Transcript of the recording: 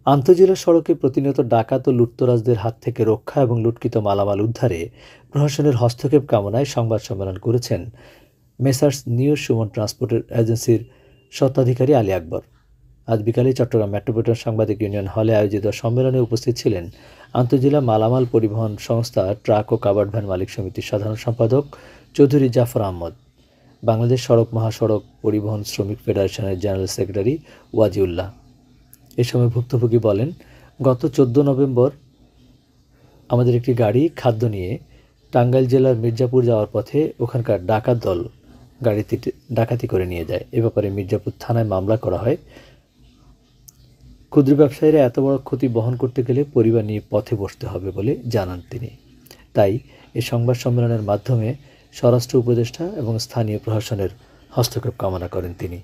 আন্তজেলা সড়কে প্রতিনিয়ত ডাকাত ও লুটতরাজদের হাত থেকে রক্ষা এবং লুটকৃত মালামাল উদ্ধারে প্রশাসনের হস্তক্ষেপ কামনায় সংবাদ সম্মেলন করেছেন মেসার্স নিউ সুমন ট্রান্সপোর্ট এজেন্সির স্বত্বাধিকারী আলী আকবর। আজ বিকালে চট্টগ্রাম মেট্রোপলিটন সাংবাদিক ইউনিয়ন হলে আয়োজিত সম্মেলনে উপস্থিত ছিলেন আন্তজেলা মালামাল পরিবহন সংস্থা ট্রাক ও কাভার্ড ভ্যান মালিক সমিতির সাধারণ সম্পাদক চৌধুরী জাফর আহমদ, বাংলাদেশ সড়ক মহাসড়ক পরিবহন শ্রমিক ফেডারেশনের জেনারেল সেক্রেটারি ওয়াজিউল্লাহ। এ সময় ভুক্তভোগী বলেন, গত 14 নভেম্বর আমাদের একটি গাড়ি খাদ্য নিয়ে টাঙ্গাইল জেলার মির্জাপুর যাওয়ার পথে ওখানকার ডাকাত দল গাড়িটি ডাকাতি করে নিয়ে যায়। এ ব্যাপারে মির্জাপুর থানায় মামলা করা হয়। ক্ষুদ্র ব্যবসায়ীরা এত বড় ক্ষতি বহন করতে গেলে পরিবার নিয়ে পথে বসতে হবে বলে জানান তিনি। তাই এই সংবাদ সম্মেলনের মাধ্যমে স্বরাষ্ট্র উপদেষ্টা এবং স্থানীয় প্রশাসনের হস্তক্ষেপ কামনা করেন তিনি।